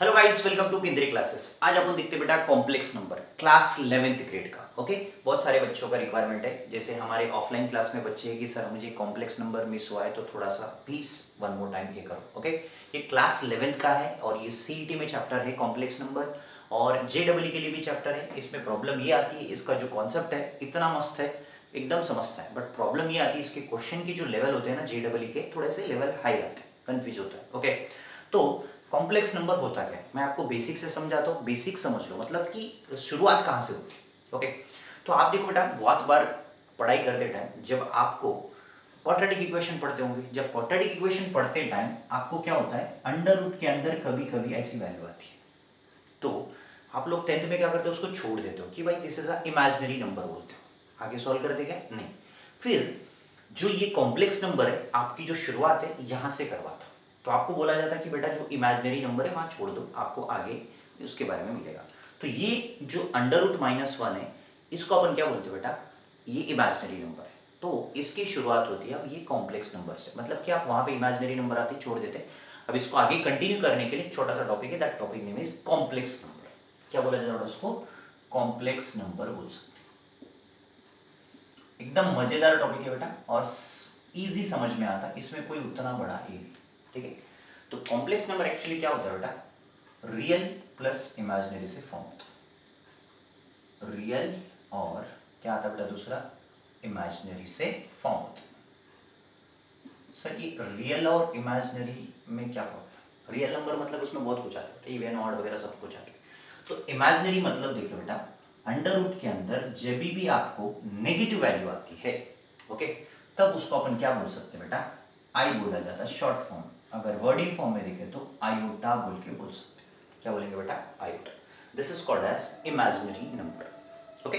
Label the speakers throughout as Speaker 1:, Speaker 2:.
Speaker 1: Hello guys, welcome to केंद्रीय classes. आज अपन देखते बेटा complex number class 11th grade का। ओके, बहुत सारे बच्चों का रिक्वायरमेंट है। जैसे हमारे ऑफलाइन क्लास में बच्चे हैं कि सर मुझे कॉम्प्लेक्स नंबर मिस हुआ है, तो थोड़ा सा प्लीज वन मोर टाइम ये करो। ओके, ये क्लास 11th का है और ये सीईटी में चैप्टर है कॉम्प्लेक्स नंबर, और जेडब्ल्यू के लिए भी चैप्टर है। इसमें प्रॉब्लम ये आती है, इसका जो कॉन्सेप्ट है इतना मस्त है, एकदम समझता है, बट प्रॉब्लम ये आती है इसके क्वेश्चन की जो लेवल होते हैं ना जेडब्ल्यू के, थोड़े से लेवल हाई आते हैं, कंफ्यूज होता है। ओके, तो कॉम्प्लेक्स नंबर होता क्या है, मैं आपको बेसिक से समझाता हूँ। बेसिक समझ लो, मतलब कि शुरुआत कहाँ से होती है। ओके, तो आप देखो बेटा, बहुत बार पढ़ाई करते टाइम जब आपको क्वाड्रेटिक इक्वेशन पढ़ते होंगे, जब क्वाड्रेटिक इक्वेशन पढ़ते टाइम आपको क्या होता है, अंडर रूट के अंदर कभी कभी ऐसी वैल्यू आती है, तो आप लोग 10th में क्या करते हो, उसको छोड़ देते हो कि भाई this is a imaginary number बोलते हो, आगे सॉल्व कर देगा नहीं। फिर जो ये कॉम्प्लेक्स नंबर है, आपकी जो शुरुआत है यहां से करवाता, तो आपको बोला जाता है कि बेटा जो इमेजिनरी नंबर है वहां छोड़ दो, आपको आगे उसके बारे में मिलेगा। तो ये जो अंडर रूट -1 है, इसको अपन क्या बोलते हैं बेटा, ये इमेजिनरी नंबर है, तो इसकी शुरुआत होती है अब ये कॉम्प्लेक्स नंबर से, मतलब कि आप वहां पे इमेजिनरी नंबर आते छोड़ देते। अब इसको आगे कंटिन्यू करने के लिए छोटा सा टॉपिक है, that topic name is complex number. क्या बोला जाता है उसको, कॉम्प्लेक्स नंबर बोल सकते हैं। एकदम मजेदार टॉपिक है बेटा और इजी समझ में आता है, इसमें कोई उतना बड़ा ए नहीं। ठीक है, तो कॉम्प्लेक्स नंबर एक्चुअली क्या होता है बेटा, रियल प्लस इमेजिनरी से फॉर्म होता है। रियल और क्या आता है बेटा दूसरा, इमेजिनरी से फॉर्म होता है। सर ये रियल और इमेजिनरी में क्या प्रॉब्लम, रियल नंबर मतलब उसमें बहुत कुछ आता है, इवन ऑड वगैरह सब कुछ आता है। तो इमेजिनरी मतलब देखो बेटा, अंडर रूट के अंदर जब भी आपको नेगेटिव वैल्यू आती है, ओके, तब उसको अपन क्या बोल सकते हैं बेटा, आई बोला जाता है शॉर्ट फॉर्म। अगर वर्डिंग फॉर्म में देखे तो आयोटा बोल के बोल सकते हैं। क्या बोलेंगे बेटा, iota. This is called as imaginary number. Okay,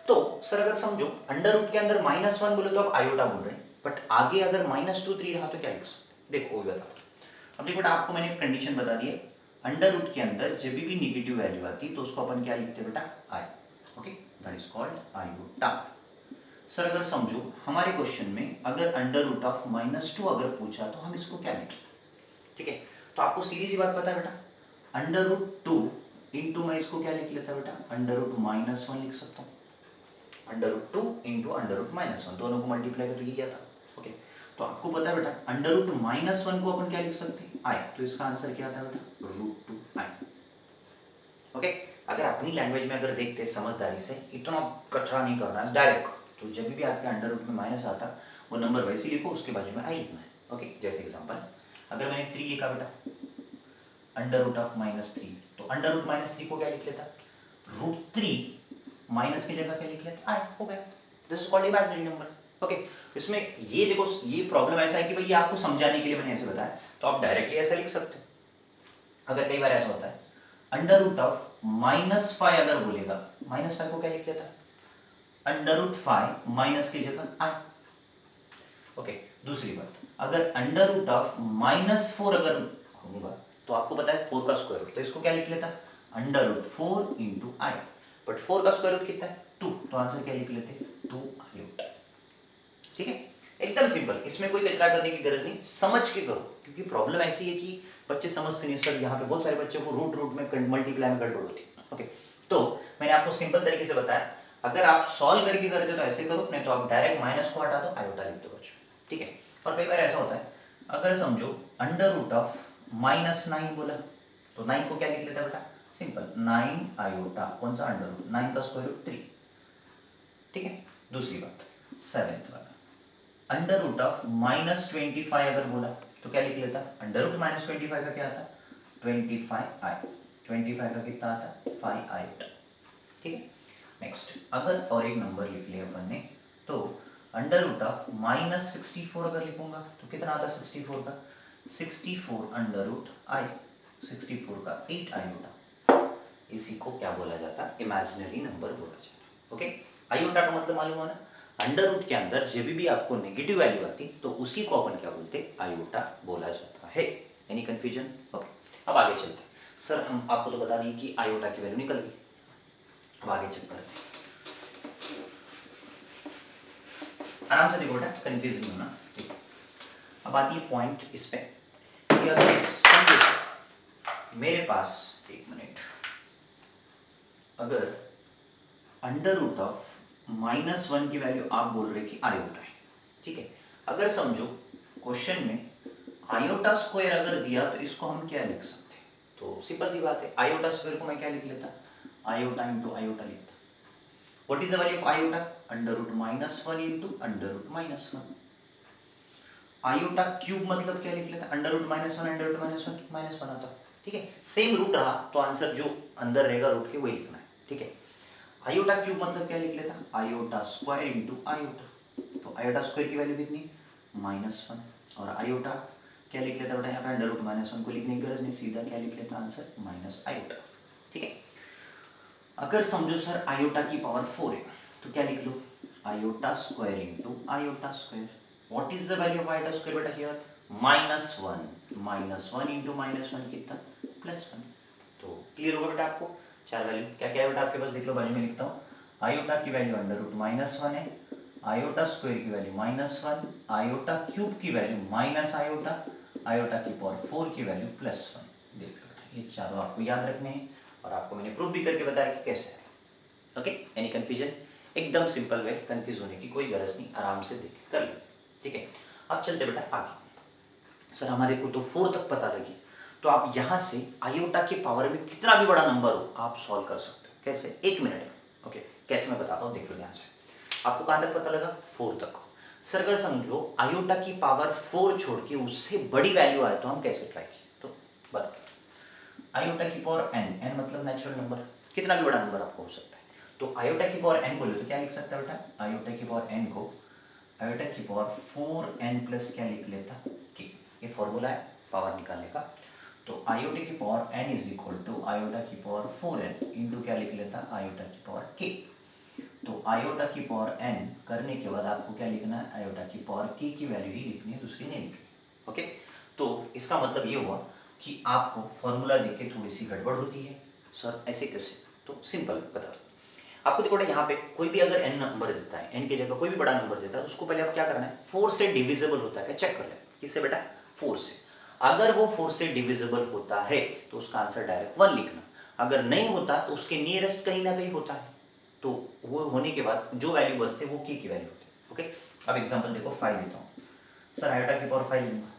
Speaker 1: तो सर अगर समझो अंडर रूट के अंदर -1 बोले तो आप आयोटा बोल रहे हैं, बट आगे अगर -2 3 रहा तो क्या लिख सकते, देखो वो बताओ। अब देखो बेटा, आपको मैंने कंडीशन बता दी है, अंडर रूट के अंदर जब भी नेगेटिव वैल्यू आती तो उसको अपन क्या लिखते हैं बेटा, I. Okay, that is called iota. Sir अगर समझो हमारे क्वेश्चन में अगर अंडर रूट ऑफ -2 अगर पूछा तो हम इसको क्या लिखें। ठीक है, तो आपको सीधी सी बात पता है बेटा, अंडर रूट 2 इंटू मैं इसको क्या लिख लेता बेटा, अंडर रूट -1 लिख सकता हूँ। Under root 2 into under root -1, दोनों को मल्टीप्लाई कर तो ये था। ओके, तो आपको पता है बेटा अंडर रूट -1 को अपन क्या लिख सकते हैं, आई, तो इसका आंसर क्या था बेटा, √2 आई। ओके, अगर अपनी लैंग्वेज में अगर देखते समझदारी से, इतना कचरा नहीं करना है डायरेक्ट, तो जब भी आपके अंडर रूट में माइनस आता वो नंबर वैसे लिखो, उसके बाजू में आई लिखना है। ओके, जैसे एग्जांपल अगर मैंने 3 लिखा बेटा, अंडर रूट ऑफ -3, तो अंडर रूट -3 को क्या लिख लेता, √3 माइनस की जगह क्या लिख लेता, आई, हो गया। This is called imaginary number. Okay, इसमें ये देखो, ये प्रॉब्लम ऐसा है कि भाई ये आपको समझाने के लिए मैंने ऐसे बताया, तो आप डायरेक्टली ऐसा लिख सकते हो। अगर कई बार ऐसा होता है अंडर रूट ऑफ -5 अगर बोलेगा, -5 को क्या लिख लेता, अंडर रूट 5 माइनस की जगह आई। ओके, दूसरी बात, अगर अंडर रूट ऑफ -4 अगर होगा तो आपको पता है 4 का स्क्वायर रूट, तो इसको क्या लिख लेता, under root 4 into I, but 4 का स्क्वायर रूट कितना है 2, तो आंसर क्या लिख लेते 2 आयोटा। ठीक है, एकदम सिंपल, इसमें कोई कचरा करने की गरज नहीं, समझ के करो, क्योंकि प्रॉब्लम ऐसी है कि बच्चे समझते नहीं। सर यहाँ पे बहुत सारे बच्चों को रूट रूट में मल्टीप्लाई में गड़बड़ होती है। ओके, तो मैंने आपको सिंपल तरीके से बताया, अगर आप सॉल्व करके करते हो तो ऐसे करो, नहीं तो आप डायरेक्ट माइनस को हटा दो, आयोटा लिख दो बच्चों। ठीक है, और कई बार ऐसा होता है, अगर समझो अंडर रूट ऑफ -9 बोला, तो 9 को क्या लिख लेता बेटा, सिंपल 9 आयोटा, कौन सा अंडर रूट, 9 का स्क्वायर रूट 3। ठीक है, दूसरी बात 7th वाला, अंडर रूट ऑफ -25 अगर बोला तो क्या लिख लेता, अंडर रूट -25 का क्या आता, 25i, 25 का कितना आता, 5i। ठीक है, नेक्स्ट अगर और एक नंबर लिख लिया अपन ने, तो अंडर रूट ऑफ -64 अगर लिखूंगा तो कितना आता 64 का, 64 अंडर रूट आई, 64 का 8 आयोटा। इसी को क्या बोला जाता, इमेजिनरी नंबर बोला जाता। ओके, आयोटा का मतलब मालूम है ना, अंडर रूट के अंदर जब भी आपको नेगेटिव वैल्यू आती तो उसी को अपन क्या बोलते, आयोटा बोला जाता है। Any confusion? ओके, अब आगे चलते। सर हम आपको तो बता दिए कि आयोटा की वैल्यू निकल गई, अब आगे चेक करते हैं, आराम से देखो बेटा, कंफ्यूज नहीं होना। ठीक है, अब आती है पॉइंट इस पे कि अगर समझो मेरे पास एक मिनट, अगर अंडर रूट ऑफ -1 की वैल्यू आप बोल रहे कि आयोटा है, ठीक है। अगर समझो क्वेश्चन में आयोटा स्क्वायर अगर दिया तो इसको हम क्या लिख सकते हैं, तो सिंपल सी बात है, आयोटा स्क्वायर को मैं क्या लिख लेता, आयोटा इंटू आयोटा लिखता। What is the value of iota, under root -1 into under root -1। Iota cube मतलब क्या लिख लेता, अंडर रूट -1 अंडर रूट -1 आता, ठीक है। सेम रूट रहा तो आंसर जो अंदर रहेगा रूट के वही लिखना है, ठीक है। आयोटा क्यूब मतलब क्या लिख लेता, आयोटा स्क्वायर इंटू आयोटा। तो आयोटा स्क्वायर की वैल्यू कितनी, -1, और आयोटा क्या लिख लेता बेटा, यहाँ पे अंडर रूट -1 को लिखने की गरज नहीं, सीधा क्या लिख लेता आंसर माइनस आयोटा, ठीक है। अगर समझो सर आयोटा की पावर 4 है तो क्या लिख लो, iota square into iota square. What is the value of iota square बेटा हियर, -1 इंटू -1 कितना, +1। तो क्लियर होगा बेटा आपको, चार वैल्यू क्या क्या है बेटा आपके पास, देख लो बाजू में लिखता हूँ। आयोटा की वैल्यू अंडर रूट -1 है, आयोटा स्क्वायर की वैल्यू -1, आयोटा क्यूब की वैल्यू माइनस आयोटा, आयोटा की पावर 4 की वैल्यू +1। देख लो बेटा ये चारों आपको याद रखने हैं, और आपको मैंने प्रूफ भी करके बताया कि कैसे है। ओके, एनी कंफ्यूजन, एकदम सिंपल वे, कंफ्यूज होने की कोई गरज नहीं, आराम से देख कर लो, ठीक है। अब चलते बेटा आगे। सर हमारे को तो 4 तक पता लगी, तो आप यहां से आयोटा के पावर में कितना भी बड़ा नंबर हो आप सॉल्व कर सकते हो, कैसे, 1 मिनट में। ओके, कैसे मैं बताता हूँ, देख लो ध्यान से। आपको कहां तक पता लगा, 4 तक। सर अगर समझो आयोटा की पावर 4 छोड़ के उससे बड़ी वैल्यू आए तो हम कैसे ट्राई किए, तो बता, आयोटा की पावर n मतलब नेचुरल नंबर, कितना भी बड़ा नंबर आपको हो सकता है। तो आयोटा की पावर n बोले तो क्या लिख सकता है बेटा, आयोटा की पावर n को आयोटा की पावर 4n प्लस क्या लिख लेता, k। ये फॉर्मूला है पावर निकालने का। तो आयोटा की power n is equal to iota की पावर 4n इंटू क्या लिख लेता, आयोटा की पावर k। तो आयोटा की पावर n करने के बाद आपको क्या लिखना है, आयोटा की पावर k की वैल्यू ही लिखनी है, दूसरी नहीं लिखनी। ओके, तो इसका मतलब ये हुआ कि आपको फॉर्मूला देख के थोड़ी सी गड़बड़ होती है, सर ऐसे कैसे, तो सिंपल बता दो आपको। देखो यहाँ पे कोई भी अगर n नंबर देता है, n की जगह कोई भी बड़ा नंबर देता है, तो उसको पहले आप क्या करना है, 4 से डिविजिबल होता है क्या चेक कर लें, किससे बेटा, 4 से। अगर वो 4 से डिविजिबल होता है तो उसका आंसर डायरेक्ट 1 लिखना, अगर नहीं होता तो उसके नियरेस्ट कहीं ना कहीं होता है, तो वो होने के बाद जो वैल्यू बचते वो की वैल्यू होती है। ओके, अब एग्जांपल देखो 5 लेता हूँ, सर आयोटा की पावर 5 लूंगा,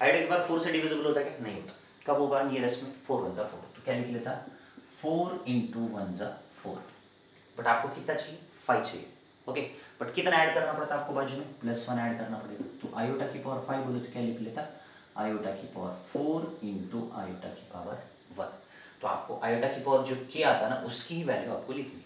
Speaker 1: आयोटा की पावर 4 से डिविजिबल होता है क्या, नहीं होता, कब होगा, नियरेस्ट में 4 1 4, तो क्या लिख लेता, 4 इंटू 1 4, बट आपको कितना चाहिए, 5 चाहिए। ओके, बट कितना ऐड करना पड़ता है आपको बाजू में, +1 ऐड करना पड़ेगा। तो आयोटा की पावर 5 बोले तो क्या लिख लेता, आयोटा की पावर 4 इंटू आयोटा की पावर 1। तो आपको आयोटा की पावर जो क्या आता ना उसकी ही वैल्यू आपको लिखनी।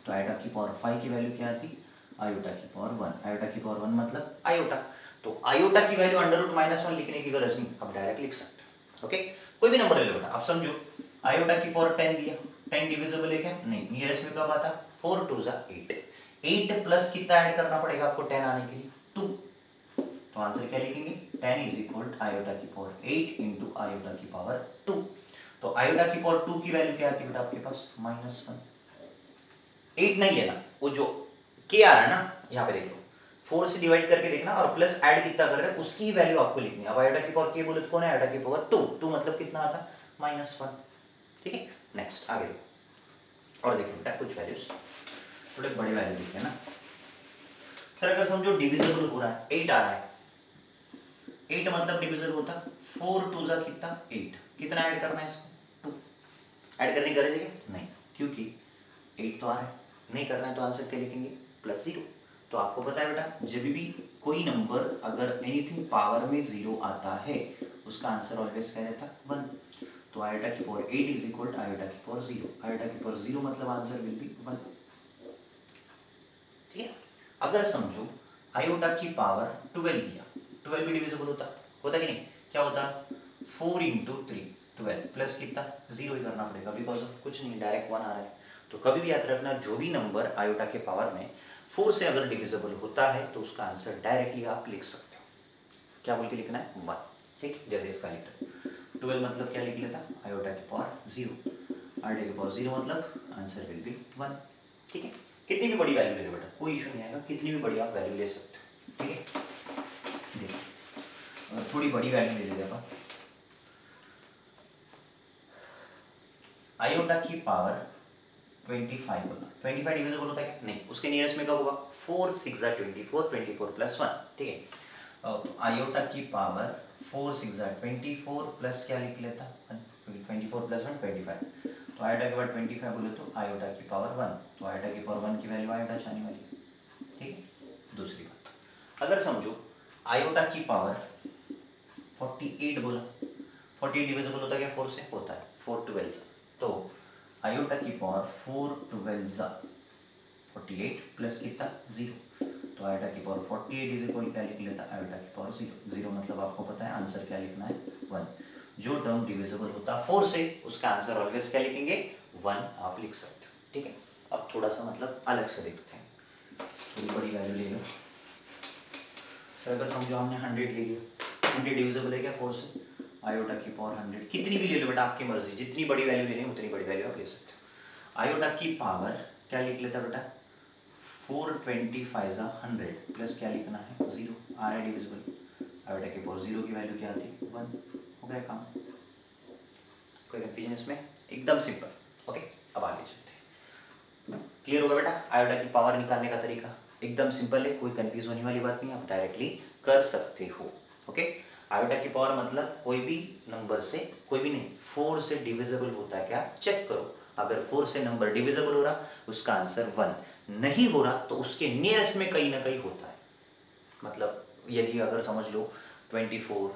Speaker 1: तो आयोटा की पावर 5 की वैल्यू क्या आती, आयोटा की पावर 1, आयोटा की पावर 1 मतलब आयोटा। तो आयोटा की वैल्यू अंडर रूट -1 लिखने की गरज नहीं, आप डायरेक्ट लिख सकते हो। ओके, कोई भी नंबर ले लो बेटा, आप समझो आयोटा की पावर 10 दिया, 10 डिविजिबल है क्या, नहीं, नियरेस्ट में कब आता, 4 2 8, 8 प्लस कितना ऐड करना पड़ेगा आपको 10 आने के लिए, 2। तो आंसर क्या लिखेंगे, 10 इज इक्वल आयोटा की पावर 8 इंटू आयोटा की पावर 2। तो आयोटा की पावर 2 की वैल्यू क्या आती है बेटा आपके पास, -1। 8 नहीं लेना, वो जो के आ रहा है ना यहाँ पे देख लो, 4 से डिवाइड करके देखना और प्लस ऐड कितना कर रहे हैं उसकी वैल्यू आपको लिखनी है। अब आयोटा की पावर के बोले तो कौन है, आयोटा की पावर 2, 2 मतलब कितना आता, -1। ठीक है, नेक्स्ट आगे देखो और देखो बेटा कुछ वैल्यूज, थोड़े बड़े वैल्यू लिखे ना। सर अगर समझो डिविजिबल हो रहा है, 8 आ रहा है, 8 मतलब डिविजिबल होता, 4 2 कितना 8, कितना ऐड करना है इसको, 2। ऐड करने की गरज है क्या, नहीं, क्योंकि 8 तो आ रहा है, नहीं करना है तो आंसर क्या लिखेंगे, +0। तो आपको पता है बेटा जब भी कोई नंबर अगर एनीथिंग पावर में 0 आता है उसका आंसर ऑलवेज क्या रहता है, 1। तो आयोटा की power 8 is equal to iota की पावर 0, आयोटा की पावर 0 मतलब आंसर विल बी 1। ठीक है, अगर समझो आयोटा की पावर 12 दिया, 12 भी डिविजिबल होता कि नहीं, क्या होता, 4 इंटू 3 12 प्लस कितना 0 ही करना पड़ेगा, बिकॉज ऑफ कुछ नहीं, डायरेक्ट 1 आ रहा है। तो कभी भी याद रखना जो भी नंबर आयोटा के पावर में 4 से अगर डिविजिबल होता है तो उसका आंसर डायरेक्टली आप लिख सकते हो, क्या बोल के लिखना है, 1। ठीक, जैसे इसका लिख 12 मतलब क्या लिख लेता, आयोटा की पावर 0, आयोटा की पावर 0 मतलब आंसर विल बी 1। ठीक है, कितनी भी बड़ी वैल्यू ले लो बेटा, कोई इशू नहीं आएगा, कितनी भी बड़ी आप वैल्यू ले सकते हो। ठीक है, देखो थोड़ी बड़ी वैल्यू ले लेते अपन, आयोटा की पावर 25 बोला, 25 डिविजिबल होता है क्या? नहीं, उसके नियरेस्ट में कब होगा? 4 6 जा 24, 24 प्लस 1, ठीक है। तो आयोटा की पावर 4 6 जा 24 प्लस क्या लिख लेता? 24 प्लस 1 25। तो आयोटा के बाद 25 बोले तो आयोटा की पावर 1, तो आयोटा की पावर 1 की वैल्यू आयोटा जाने वाली है, ठीक है। दूसरी बात, अगर समझो आयोटा की पावर 48 बोला, 48 डिविजिबल होता है क्या 4 से? होता है, 4 12 तो आयोटा की पावर 4 12 48 प्लस कितना? 0, तो आयोटा की पावर 48 इज इक्वल क्या लिख लेता? आयोटा की पावर 0, 0 मतलब आपको पता है आंसर क्या लिखना है? 1। जो टर्म डिविजिबल होता है 4 से उसका आंसर ऑलवेज क्या लिखेंगे? 1 आप लिख सकते हो, ठीक है। अब थोड़ा सा मतलब अलग से देखते हैं, थोड़ी बड़ी वैल्यू ले लो सर। अगर समझो हमने 100 ले लिया, 100 डिविजिबल है क्या 4 से? आयोटा की पावर 100 कितनी भी ले लो बेटा, आपकी मर्जी, जितनी बड़ी वैल्यू लेनी उतनी बड़ी वैल्यू आप ले सकते हो। आयोटा की पावर क्या लिख लेता बेटा? 425 100 प्लस क्या लिखना है? 0, आ रहा है डिविजिबल। आयोटा की पावर 0 की वैल्यू क्या थी? 1, हो गया काम। कोई कंफ्यूजन इसमें? एकदम सिंपल। ओके, अब आगे चलते हैं। क्लियर होगा बेटा आयोटा की पावर निकालने का तरीका? एकदम सिंपल है, कोई कंफ्यूज होने वाली बात नहीं, आप डायरेक्टली कर सकते हो। ओके, आयोटा की पावर मतलब कोई भी नंबर से, कोई भी नहीं, 4 से डिविजिबल होता है क्या चेक करो। अगर 4 से नंबर डिविजिबल हो रहा उसका आंसर 1, नहीं हो रहा तो उसके नियरेस्ट में कहीं ना कहीं होता है। मतलब यदि अगर समझ लो 24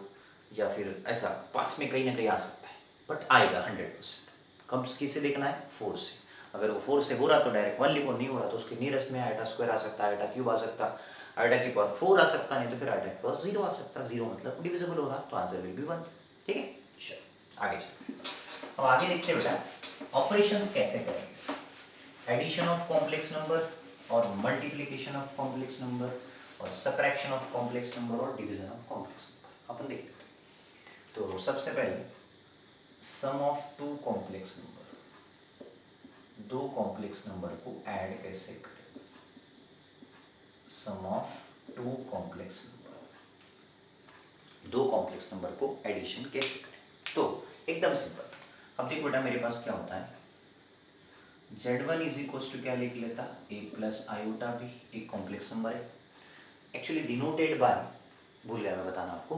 Speaker 1: या फिर ऐसा पास में कहीं ना कहीं आ सकता है, बट आएगा 100%। कम किससे देखना है? 4 से। अगर वो 4 से हो रहा तो डायरेक्ट 1 लिखो, नहीं हो रहा तो उसके नियरेस्ट में आयोटा स्क्वायर आ सकता है, आयोटा क्यूब आ सकता है, आयोटा की पावर 4 आ सकता, नहीं तो फिर आयोटा की पावर 0 आ सकता। 0 मतलब डिविजिबल हो रहा तो आंसर विल बी 1, ठीक है। चलो आगे चलते। अब आगे देखते हैं बेटा ऑपरेशंस कैसे करेंगे। एडिशन ऑफ कॉम्प्लेक्स नंबर और मल्टीप्लिकेशन ऑफ कॉम्प्लेक्स नंबर और सबट्रैक्शन ऑफ कॉम्प्लेक्स नंबर और डिवीजन ऑफ कॉम्प्लेक्स नंबर अपन देख लेते हैं। तो सबसे पहले सम ऑफ टू कॉम्प्लेक्स नंबर, दो कॉम्प्लेक्स नंबर को ऐड कैसे करें? सम ऑफ टू कॉम्प्लेक्स नंबर, दो कॉम्प्लेक्स नंबर को एडिशन कैसे करें? तो एकदम सिंपल। अब देखो बेटा मेरे पास क्या होता है, Z1 इज इक्वल टू क्या लिख लेता? a प्लस आयोटा भी, एक कॉम्प्लेक्स नंबर है, एक्चुअली डिनोटेड बाय, भूल गया मैं बताना आपको,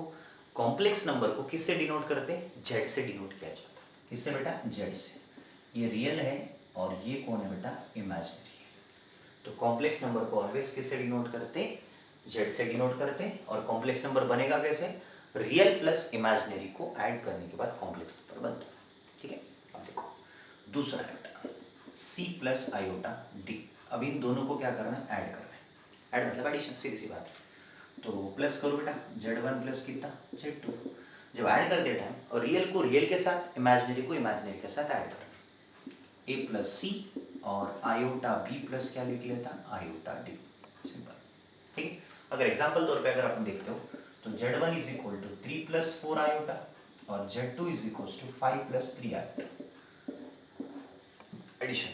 Speaker 1: कॉम्प्लेक्स नंबर को किससे डिनोट करते? Z से डिनोट किया जाता है। किससे बेटा? Z से। ये रियल है और ये कौन है बेटा? इमेजिनरी है। तो कॉम्प्लेक्स नंबर को ऑलवेज किससे डिनोट करते? Z से डिनोट करते। और कॉम्प्लेक्स नंबर बनेगा कैसे? रियल प्लस इमेजिनरी को ऐड करने के बाद कॉम्प्लेक्स नंबर बनता है, ठीक है। अब देखो दूसरा है बेटा C प्लस आयोटा D। अब इन दोनों को क्या करना है? ऐड करना है। ऐड मतलब एडिशन, सीधी सी बात है। तो प्लस करो बेटा, Z1 प्लस कितना? Z2। जब ऐड करते टाइम और रियल को रियल के साथ, इमेजिनरी को इमेजिनरी के साथ ऐड करना, A प्लस सी और आयोटा B प्लस क्या लिख लेता? Iota D। सिंपल, ठीक है। अगर एग्जाम्पल तौर पे अगर अपन देखते हो तो Z1 is equal to 3 plus 4 iota और Z2 is equal to 5 plus 3 iota, addition.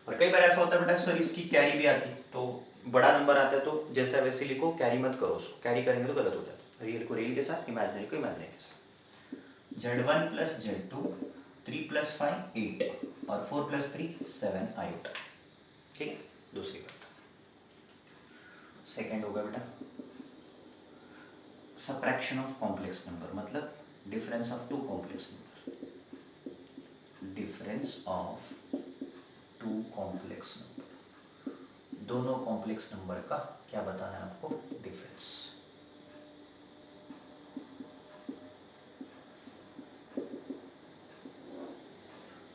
Speaker 1: और कई बार ऐसा होता है बेटा सर इसकी कैरी भी आती, तो बड़ा नंबर आता है तो जैसा वैसे लिखो, कैरी मत करो उसको, कैरी करेंगे तो गलत हो जाता है। रियल को रियल के साथ, इमेजिनरी को इमेजिनरी के साथ। Z1 प्लस Z2 3 प्लस 5 8 और 4 प्लस 3 7 आयोटा, ठीक है। दूसरी बात सेकेंड होगा बेटा सबट्रैक्शन ऑफ कॉम्प्लेक्स नंबर, मतलब difference of two complex number, difference of two complex number, दोनों कॉम्प्लेक्स नंबर का क्या बताना है आपको? डिफरेंस।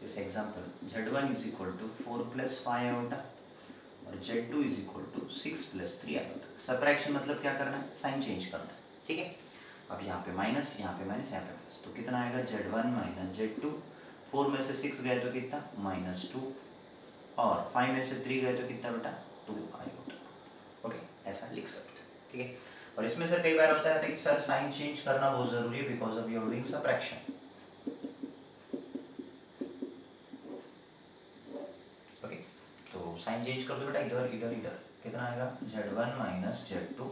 Speaker 1: जैसे example Z1 is equal to 4 plus 5 iota और Z2 is equal to 6 plus 3 iota. Subtraction मतलब क्या करना है? साइन चेंज करना है, ठीक है। अब यहाँ पे माइनस, यहाँ पे माइनस, यहाँ पे प्लस, तो कितना आएगा? Z1 minus Z2। 4 में से 6 गए तो कितना? -2 और 5 में से 3 गए तो कितना बेटा? 2 आयोटा। ओके, ऐसा लिख सकते हैं, ठीक है। और इसमें सर कई बार होता है कि सर साइन चेंज करना बहुत जरूरी है because of you are doing subtraction. Okay, तो साइन चेंज कर दो बेटा, इधर इधर इधर, कितना आएगा? Z1 माइनस Z2,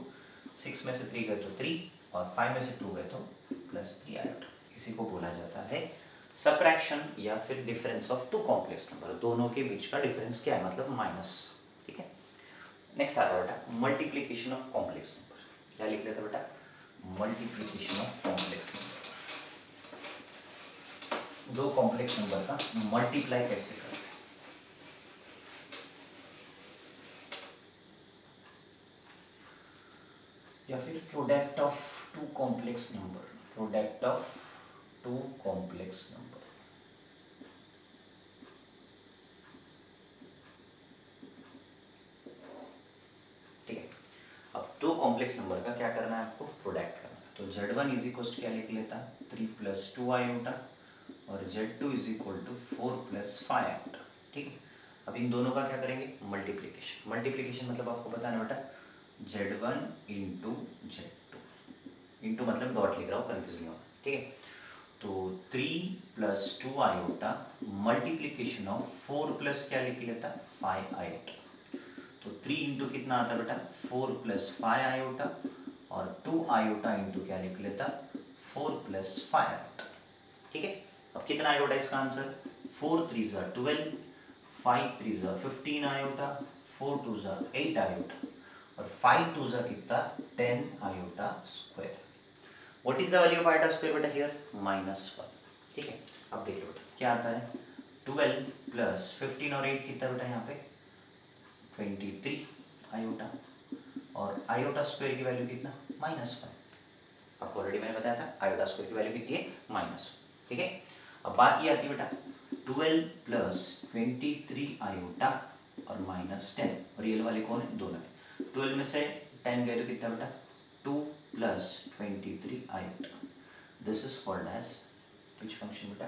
Speaker 1: 6 में से 3 गए तो 3 और 5 में से 2 गए तो +3 आयोटा। इसी को बोला जाता है सबट्रैक्शन या फिर difference of two complex number, दोनों के बीच का डिफरेंस क्या है, मतलब माइनस। ठीक है, नेक्स्ट आता है बेटा मल्टीप्लीकेशन ऑफ कॉम्प्लेक्स नंबर। क्या लिख लेते बेटा, मल्टीप्लीकेशन ऑफ कॉम्प्लेक्स नंबर। दो कॉम्प्लेक्स नंबर का मल्टीप्लाई कैसे करते हैं। या फिर product of two complex number, product of two complex number. ठीक है, अब दो कॉम्प्लेक्स नंबर का क्या करना है, आपको प्रोडक्ट करना है। तो Z1 इज इक्वल टू क्या लिख लेता, 3 + 2 आयोटा और Z2 is equal to 4 + 5 iota. ठीक है, अब इन दोनों का क्या करेंगे, मल्टीप्लीकेशन। मल्टीप्लीकेशन मतलब आपको बताना बेटा Z1 इंटू Z2, इंटू मतलब डॉट लिख रहा हूँ, कन्फ्यूज नहीं होना। ठीक है, तो 3 + 2 आयोटा मल्टीप्लीकेशन ऑफ 4 प्लस क्या लिख लेता, 5 आयोटा। तो 3 इंटू कितना आता बेटा, 4 + 5 आयोटा और 2 आयोटा इंटू क्या लिख लेता, 4 + 5 आयोटा। ठीक है, अब कितना आयोटा इसका आंसर, 4 × 3 = 12, 5 × 3 = 15 आयोटा, 4 × 2 = 8 आयोटा और 5 × 2 = कितना, 10 iota square. What is the value of iota square बेटा हियर, -1। ठीक है, अब देख लो बेटा क्या आता है, 12 + 15 और 8 कितना बेटा यहाँ पे 23 आयोटा और आयोटा स्क्वायर की वैल्यू कितना, -1। आपको ऑलरेडी मैंने बताया था आयोटा स्क्वायर की वैल्यू कितनी है, -1। ठीक है, अब बात ये आती है बेटा 12 + 23 आयोटा और -10, रियल वाले कौन है, दोनों है। 12 में से 10 गए तो कितना बेटा 2 + 23 iota. This is called as which function बेटा,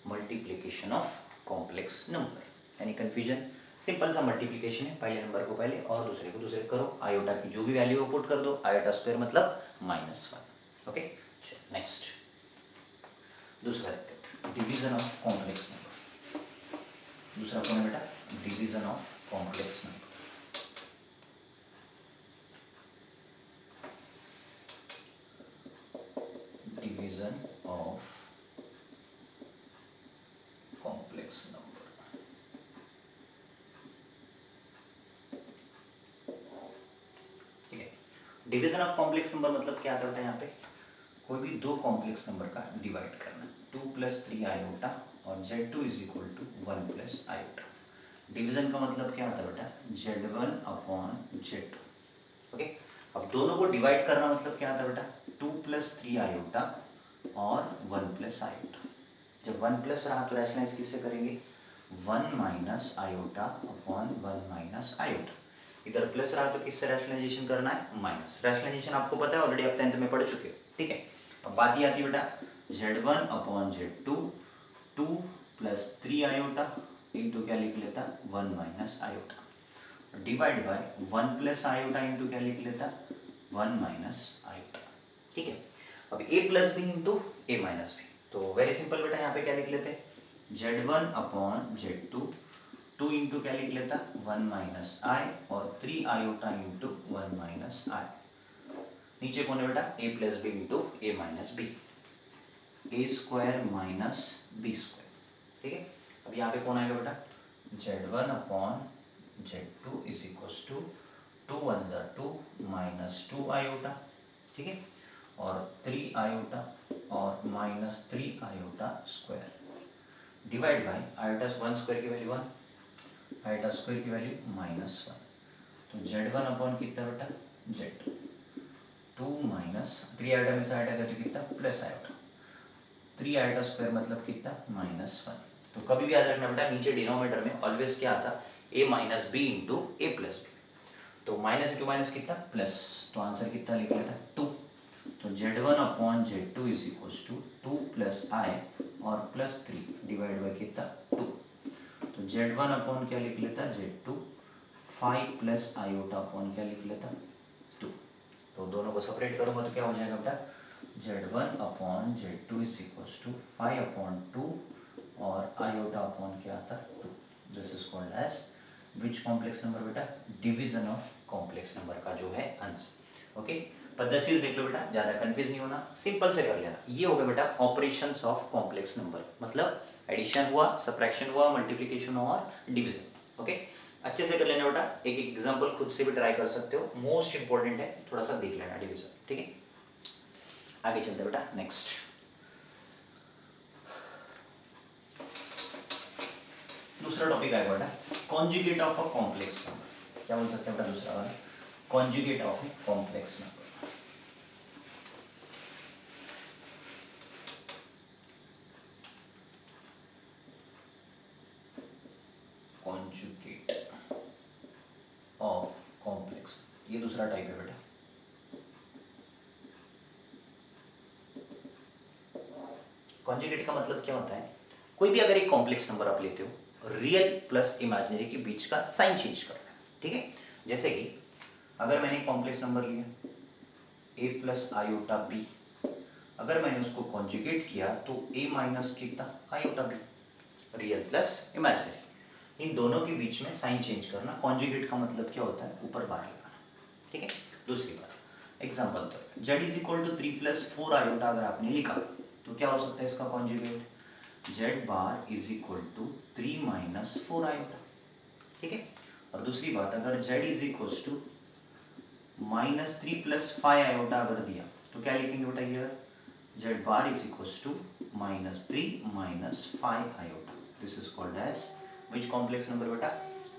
Speaker 1: multiplication of complex number. Any confusion, simple सा मल्टीप्लीकेशन है, पहले नंबर को पहले और दूसरे को दूसरे करो, आयोटा की जो भी वैल्यू पुट कर दो, आयोटा स्क्वायर मतलब -1। ओके, नेक्स्ट दूसरा देखते हैं, डिवीजन ऑफ कॉम्प्लेक्स नंबर। दूसरा कौन है बेटा, division of complex number. Division of complex number. ठीक है, डिवीजन ऑफ कॉम्प्लेक्स नंबर मतलब क्या आता है यहाँ पे, कोई भी दो कॉम्प्लेक्स नंबर का डिवाइड करना, 2 + 3 आयोटा और Z2 is equal to 1 + iota. Division का मतलब क्या आता है बेटा, Z1/Z2। ओके, अब दोनों को डिवाइड करना मतलब क्या आता है बेटा, 2 + 3 आयोटा और 1 + आयोटा। जब 1 प्लस रहा तो रैशनलाइज किससे करेंगे, 1 - आयोटा अपॉन 1 - आयोटा। इधर प्लस रहा तो किससे रैशनलाइजेशन करना है, माइनस। रैशनलाइजेशन आपको पता है, ऑलरेडी आप 10th में पढ़ चुके हो। ठीक है, अब बात ये आती है बेटा Z1/Z2, 2 + 3 आयोटा इंटू क्या लिख लेता, 1 - iota divide by 1 + iota into क्या लिख लेता, 1 - आयोटा। ठीक है, अब a + b into a - b, तो वेरी सिंपल बेटा यहाँ पे क्या लिख लेते, Z1/Z2, 2 इंटू क्या लिख लेता, 1 - i और 3 आयोटा इंटू 1 - i। नीचे कौन है बेटा, a + b into a - b, a² - b²। ठीक है, अब यहाँ पे कौन आएगा बेटा, Z1/Z2 is equal to 2 × 1 = 2 -2 iota. ठीक है, और 3 आयोटा और -3 iota square divide by iota 1 square की वैल्यू 1, आयोटा स्क्वायर की वैल्यू -1। तो Z1 कितना बेटा, Z2, 2 - 3 आयोटा में से आयोटा करके कितना, प्लस आयोटा, 3 आयोटा स्क्वायर मतलब कितना, -1। तो कभी भी याद रखना बेटा, नीचे डिनोमिनेटर में ऑलवेज क्या आता, a - b into a + b। तो माइनस इंटू माइनस कितना, प्लस, तो आंसर कितना लिख लेता, 2। तो Z1/Z2 is equal to 2 + i और +3 डिवाइड बाई कितना, 2। तो Z1 क्या लिख लेता, Z2, 5 + आयोटा अपॉन क्या लिख लेता, 2। तो दोनों को सेपरेट करूंगा तो क्या हो जाएगा बेटा, Z1/Z2 इज इक्वल टू 5/2 और आयोटा अपॉन क्या आता, 2। This is called as which complex number बेटा, डिवीजन ऑफ कॉम्प्लेक्स नंबर का जो है आंसर। ओके, पद्धति देख लो बेटा, ज़्यादा कंफ्यूज नहीं होना, सिंपल से कर लेना। ये हो गया बेटा ऑपरेशंस ऑफ कॉम्प्लेक्स नंबर, मतलब एडिशन हुआ, सब्ट्रैक्शन हुआ, मल्टीप्लिकेशन हुआ और डिवीजन। ओके, अच्छे से कर लेना बेटा, एक एग्जांपल खुद से भी ट्राई कर सकते हो, मोस्ट इंपॉर्टेंट है, थोड़ा सा देख लेना डिवीजन। ठीक है, आगे चलते बेटा नेक्स्ट। दूसरा टॉपिक आएगा बेटा conjugate of a complex number. क्या बोल सकते हैं बेटा दूसरा वाला, conjugate of a complex number. Conjugate of complex, ये दूसरा टाइप है बेटा। कॉन्जुगेट का मतलब क्या होता है, कोई भी अगर एक कॉम्प्लेक्स नंबर आप लेते हो, रियल प्लस इमेजिनरी के बीच का साइन चेंज करना है। ठीक है, जैसे कि अगर मैंने कॉम्प्लेक्स नंबर लिया a प्लस आयोटा बी, अगर मैंने उसको कॉन्जुगेट किया तो a माइनस कितना iota B, real plus imaginary, इन दोनों के बीच में साइन चेंज करना। कॉन्जुगेट का मतलब क्या होता है, ऊपर बाहर लगाना। ठीक है, दूसरी बात, एग्जाम्पल तो z is equal to 3 plus 4 iota अगर आपने लिखा तो क्या हो सकता है इसका conjugate, z bar is equal to 3 minus 4 iota. ठीक है, और दूसरी बात, अगर z is equal to minus 3 plus 5 iota अगर दिया तो क्या लिखेंगे बेटा, ये z bar is equal to minus 3 minus 5 iota. This is called as which complex number बेटा,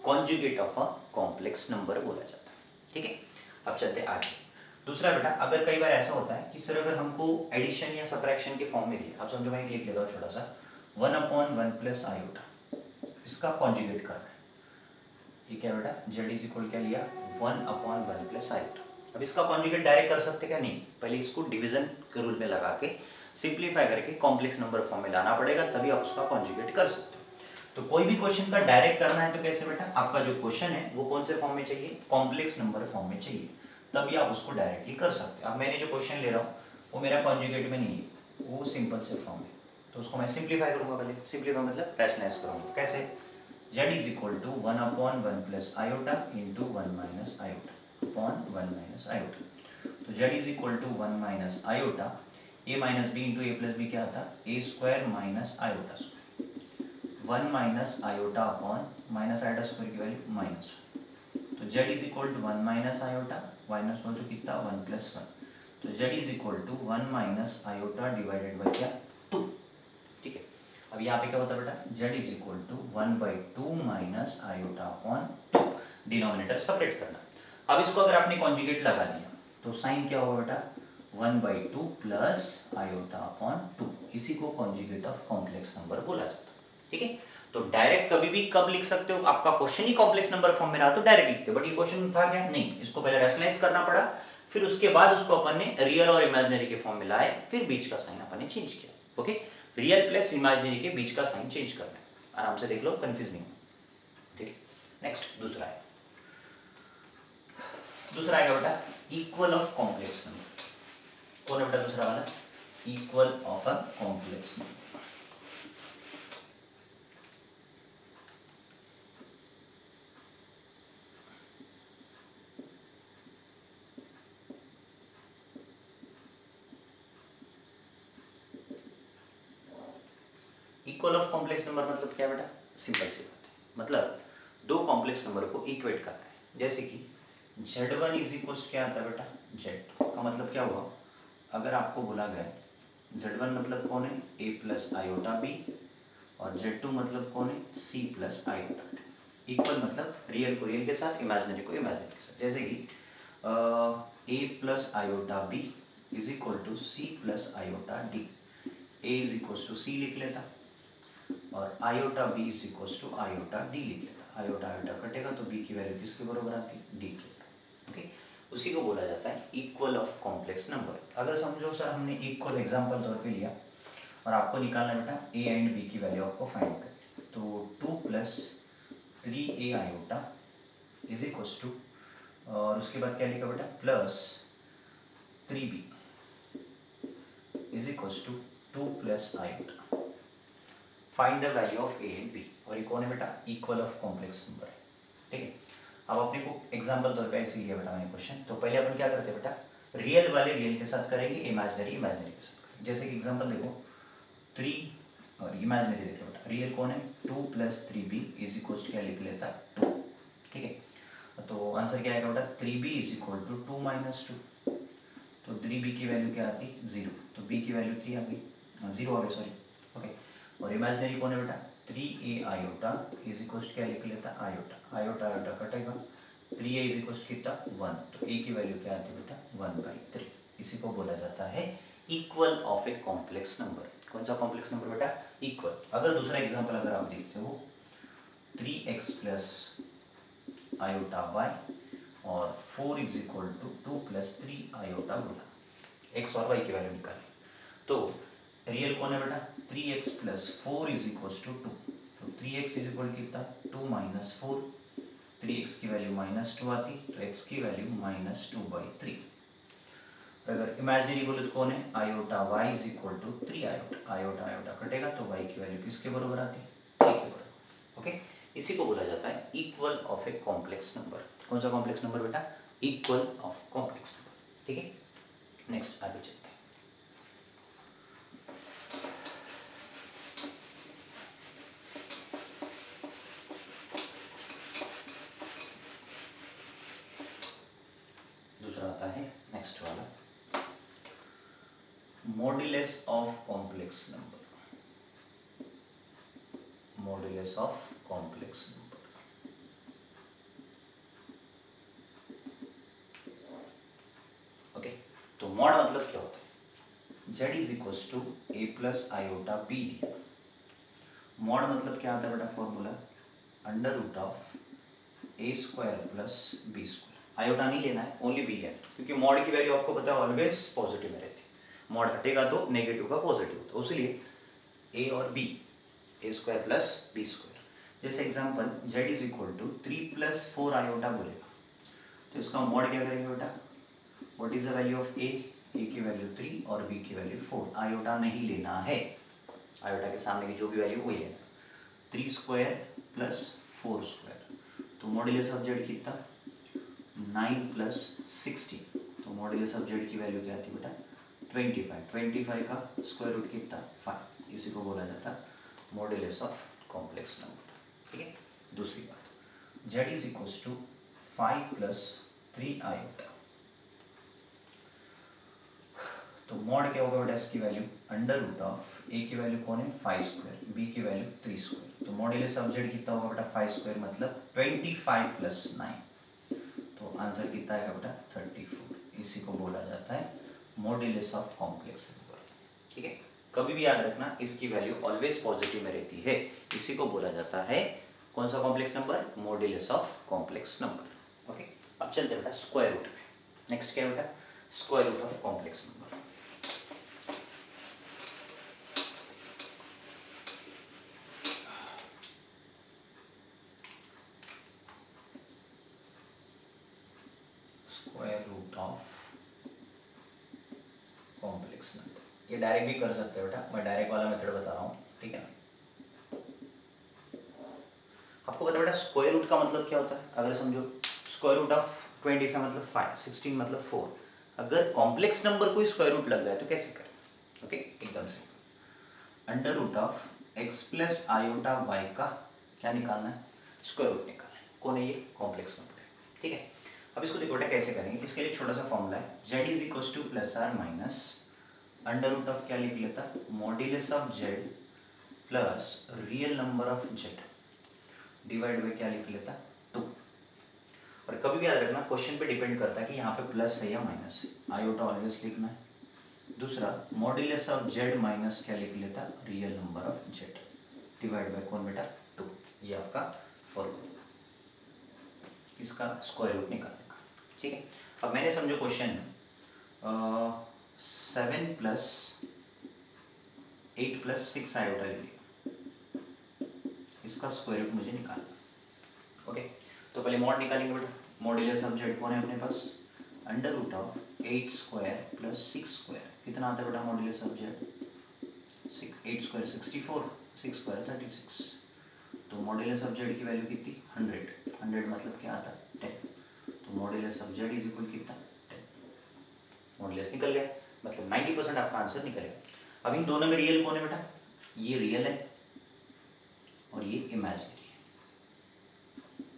Speaker 1: conjugate of a complex number बोला जाता है। ठीक है, अब चलते आगे। दूसरा बेटा, अगर कई बार ऐसा होता है कि सर अगर हमको एडिशन या सब्ट्रैक्शन के फॉर्म में दिया, आप समझो मैं लिख लेता हूँ छोटा सा 1/1 प्लस आयोटा, इसका कॉन्जुगेट करना है। ये क्या बेटा, z इज इक्वल क्या लिया 1/1 प्लस आयोटा। अब इसका कॉन्जुगेट डायरेक्ट कर सकते क्या, नहीं, पहले इसको डिवीजन के रूल में लगा के सिंप्लीफाई करके कॉम्प्लेक्स नंबर फॉर्म में लाना पड़ेगा, तभी आप उसका कॉन्जुगेट कर सकते हो। तो कोई भी क्वेश्चन का डायरेक्ट करना है तो कैसे बेटा, आपका जो क्वेश्चन है वो कौन से फॉर्म में चाहिए, कॉम्प्लेक्स नंबर फॉर्म में चाहिए, तभी आप उसको डायरेक्टली कर सकते हैं। अब मैंने जो क्वेश्चन ले रहा हूँ वो मेरा कॉन्जुगेट में नहीं है, वो सिंपल से फॉर्म है, तो उसको मैं सिंप्लीफाई करूंगा। पहले सिंप्लीफाई मतलब रैशनलाइज करूंगा, कैसे, z is equal to 1/1 plus iota into 1 minus iota upon 1 minus iota. तो z is equal to 1 minus iota, a minus B into A plus B क्या था, a square minus iota, 1 minus iota upon minus iota square की value minus, तो z is equal to 1 minus iota minus one तो कितना 1 plus 1, तो z is equal to 1 minus iota divided by क्या 2। ठीक है, अब यहाँ पे क्या होता है बेटा, z is equal to 1/2 minus iota upon 2, denominator separate करना। अब इसको अगर आपने कॉन्जुगेट लगा दिया तो साइन क्या होगा बेटा, 1/2 प्लस आयोटा अपॉन 2, इसी को कॉन्जुगेट ऑफ कॉम्प्लेक्स नंबर बोला जाता है। ठीक है, तो डायरेक्ट कभी भी कब लिख सकते हो, आपका क्वेश्चन ही कॉम्प्लेक्स नंबर फॉर्म में रहा तो डायरेक्ट लिखते हो, बट ये क्वेश्चन था क्या, नहीं, इसको पहले रैशनलाइज करना पड़ा, फिर उसके बाद उसको अपन ने रियल और इमेजिनरी के फॉर्म में लाए, फिर बीच का साइन अपन ने चेंज किया। ओके, रियल प्लस इमेजिनरी के बीच का साइन चेंज करना है, आराम से देख लो, कंफ्यूज नहीं हो। ठीक है, नेक्स्ट दूसरा है, दूसरा आएगा बेटा इक्वल ऑफ कॉम्प्लेक्स नंबर। कौन है बेटा दूसरा वाला, equal of a complex number. Equal of complex number मतलब क्या बेटा, सिंपल सी बात है, मतलब दो कॉम्प्लेक्स नंबर को इक्वेट करना है। जैसे कि z1 इज इक्वल क्या आता है बेटा, z का मतलब क्या हुआ, अगर आपको बोला गया z1 मतलब कौन है, a प्लस आयोटा बी, और z2 मतलब कौन है, c plus iota D. Equal मतलब रियल को रियल के साथ, इमेजिनरी को इमेजिनरी के साथ। जैसे कि a plus iota B is equal to C plus iota D, a is equal to C लिख लेता और iota B is equal to iota D लिख लेता। आयोटा आयोटा कटेगा तो बी की वैल्यू किसके बराबर आती है, डी की। ओके, उसी को बोला जाता है इक्वल ऑफ कॉम्प्लेक्स नंबर। अगर समझो सर हमने इक्वल एग्जांपल तौर पे लिया और आपको निकालना बेटा ए एंड बी की वैल्यू आपको फाइंड करनी, तो 2 plus 3a iota is equal to, और उसके बाद क्या लिखा बेटा, plus 3b is equal to 2 plus iota. Find the value of A and B, और ये कौन है बेटा, इक्वल ऑफ कॉम्प्लेक्स नंबर है। ठीक है, अब अपने को एग्जांपल तौर पे ऐसे लिया बेटा मैंने क्वेश्चन, तो पहले अपन क्या करते हैं बेटा, रियल वाले रियल के साथ करेंगे, इमेजिनरी इमेजिनरी के साथ करेंगे। जैसे कि एग्जांपल देखो 3 और इमेजिनरी देख लो बेटा, रियल कौन है 2 + 3b = क्या लिख लेता 2, ठीक है। तो आंसर क्या आएगा बेटा 3b = 2 - 2, तो 3b की वैल्यू क्या आती 0, तो b की वैल्यू 3 आ गई, 0 आ गई सॉरी, ओके। और इमेजिनरी कौन है बेटा 3a आयोटा क्या लिख लेता आयोटा, आयोटा आयोटा कटेगा, 3a कितना 1, तो a की वैल्यू क्या आती है बेटा 1/3। इसी को बोला जाता है equal of a complex number. कौन सा कॉम्प्लेक्स नंबर बेटा इक्वल। अगर दूसरा एग्जांपल अगर आप देखते हो 3x + आयोटा y और 4 = 2 + 3 आयोटा बोला, x और y की वैल्यू निकाली। तो रियल कौन है बेटा 3x + 4 = 2, तो 3x कितना 2 - 4, 3x की वैल्यू -2 आती, तो x की वैल्यू -2/3। अगर इमेजिनरी बोले तो कौन है iota y = 3 iota, iota iota कटेगा, तो y की वैल्यू किसके बराबर आती 3 के बराबर, ओके। इसी को बोला जाता है equal of a complex number. कौन सा कॉम्प्लेक्स नंबर बेटा इक्वल ऑफ कॉम्प्लेक्स नंबर, ठीक है। नेक्स्ट आगे चलते हैं। दूसरा आता है नेक्स्ट वाला modulus of complex number, modulus of complex number. Okay, तो मॉड मतलब क्या होता है z = a + आयोटा b दिया। मॉड मतलब क्या आता है बेटा फॉर्मूला √a² + b²। आयोटा नहीं लेना है, ओनली बी लेना, क्योंकि मॉड की वैल्यू आपको पता है ऑलवेज पॉजिटिव में रहती है, मॉड हटेगा तो नेगेटिव का पॉजिटिव होता है, उसलिए a और b a² + b²। जैसे एग्जांपल z = 3 + 4 आयोटा बोलेगा, तो इसका मॉड क्या करेंगे बेटा what is the value of a की वैल्यू 3 और b की वैल्यू 4। आयोटा नहीं लेना है, आयोटा के सामने की जो भी वैल्यू वही लेना, 3² + 4², तो मॉड्यूलस ऑफ z कितना 9 + 16, तो मॉड्यूलस ऑफ z की वैल्यू क्या आती है बेटा 25, 25 का स्क्वायर रूट कितना 5, इसी को बोला जाता है मॉड्यूलस ऑफ कॉम्प्लेक्स नंबर, ठीक है। दूसरी बात z = 5 + 3 आयोटा, तो मॉड क्या होगा बेटा इसकी वैल्यू √a की वैल्यू कौन है 5², b की वैल्यू 3², तो मॉड्यूलस ऑफ z कितना होगा बेटा 5² मतलब 25 + 9, तो आंसर कितना आएगा बेटा 34। इसी को बोला जाता है मॉड्यूलस ऑफ कॉम्प्लेक्स नंबर, ठीक है। कभी भी याद रखना इसकी वैल्यू ऑलवेज पॉजिटिव में रहती है, इसी को बोला जाता है कौन सा complex number modulus of complex number, okay. अब चलते बेटा स्क्वायर रूट पे। नेक्स्ट क्या है बेटा square root of complex number. Square root of complex number, ये डायरेक्ट भी कर सकते हो बेटा, मैं डायरेक्ट वाला मेथड बता रहा हूँ, ठीक है ना। आपको पता बेटा स्क्वायर रूट का मतलब क्या होता है, अगर समझो स्क्वायर रूट ऑफ 25 मतलब 5, 16 मतलब 4, अगर कॉम्प्लेक्स नंबर कोई स्क्वायर रूट लग रहा है तो कैसे करें, ओके एकदम सिंपल, √x + आयोटा y का क्या निकालना है स्क्वायर रूट निकालना है, कौन है ये कॉम्प्लेक्स नंबर है, ठीक है। अब इसको देखो बेटा कैसे करेंगे, इसके लिए छोटा सा फॉर्मूला है z ± √, क्या लिख लेता modulus of z plus real number of z divide by क्या लिख लेता 2। और कभी भी याद रखना क्वेश्चन पे डिपेंड करता है कि यहाँ पे प्लस है या माइनस है, आयोटा ऑलवेज लिखना है। दूसरा मॉड्यूलस ऑफ z माइनस क्या लिख लेता real number of z divide by कौन बेटा 2, ये आपका फॉर्मूला इसका स्क्वायर रूट निकालने का, ठीक है। अब मैंने समझो क्वेश्चन 7 + 8 + 6 आयोटा ले लिया, इसका स्क्वायर रूट मुझे निकालना, ओके। तो पहले मॉड निकालेंगे बेटा, मॉड्यूलस ऑफ z कौन है अपने पास √8² + 6², कितना आता है बेटा मॉड्यूलस ऑफ z 8² 64, 6² 36, तो मॉड्यूलस ऑफ z की वैल्यू कितनी 100 मतलब क्या आता 10, तो मॉड्यूलस ऑफ z कितना 10, मॉडुलस निकल गया, मतलब 90% आपका आंसर निकलेगा। अब इन दोनों में रियल कौन है बेटा, ये रियल है और ये इमेजिनरी है।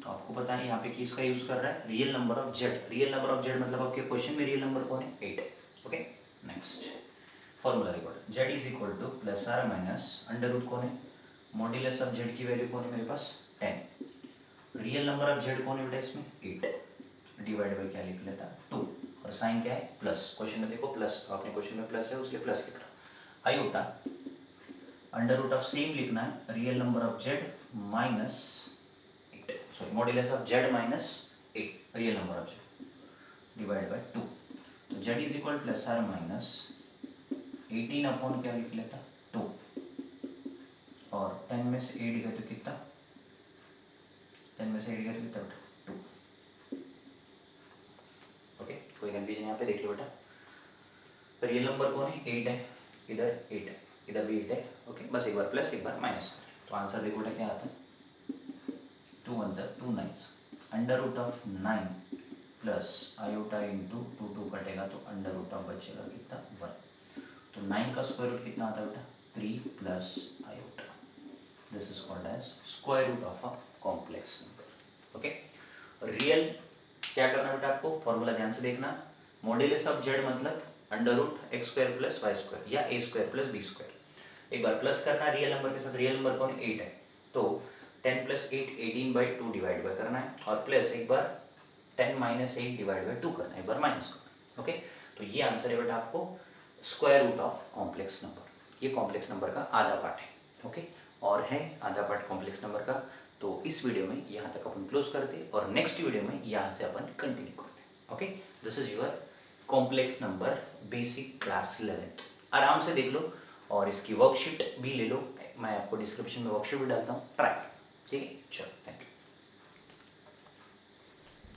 Speaker 1: तो आपको पता है यहाँ पे किसका यूज कर रहा है, real number of Z. Real number of Z मतलब आपके क्वेश्चन में रियल नंबर कौन है, 8 है। Okay next formula record, Z is equal to plus are minus under root कौन है, मॉड्यूलस ऑफ जेड की वैल्यू कौन है मेरे पास 10, रियल नंबर ऑफ जेड कौन है बेटा इसमें 8, डिवाइड बाई क्या लिख लेता 2, और साइन क्या है प्लस, क्वेश्चन में देखो प्लस, तो आपने क्वेश्चन में प्लस है उसके प्लस लिख रहा, iota under root of same लिखना है, real number of Z minus 8, sorry modulus of Z minus 8, real number of Z divide by 2, तो Z is equal plus are minus 18 upon क्या लिख लेता 2, और 10 में से 8 गए तो कितना, 10 में से 8 गए तो कितना बेटा 2। ओके कोई कंफ्यूजन यहाँ पे देख लो बेटा, रियल नंबर कौन है 8 है, इधर 8 है, इधर भी 8 है। ओके बस एक बार प्लस एक बार माइनस करें, तो आंसर देखो बेटा क्या आता है 2 1 2 9, under root of 9 plus iota into 2 2 कटेगा तो अंडर रूट ऑफ बचेगा कितना 1, तो 9 का स्क्वायर रूट कितना आता है बेटा 3 plus iota, this is called as square root of a complex number. Okay real क्या करना बेटा आपको, फॉर्मूला ध्यान से देखना, मॉड्यूलस ऑफ जेड मतलब under root X square plus Y square या A square plus B square, एक बार प्लस करना है रियल नंबर के साथ, रियल नंबर कौन 8 है, तो 10 प्लस 8 18/2 डिवाइड बाय करना है, और प्लस एक बार 10 माइनस 8 डिवाइड बाय 2 करना है, एक बार माइनस करना है। ओके तो ये आंसर है बेटा आपको square root of complex number, ये कॉम्प्लेक्स नंबर का आधा पार्ट है। ओके और है आधा पार्ट कॉम्प्लेक्स नंबर का, तो इस वीडियो में यहाँ तक अपन क्लोज करते और नेक्स्ट वीडियो में यहाँ से अपन कंटिन्यू करते। Okay this is your complex number basic class 11th, आराम से देख लो और इसकी वर्कशीट भी ले लो, मैं आपको डिस्क्रिप्शन में वर्कशीट भी डालता हूँ, ट्राई। ठीक है चलो।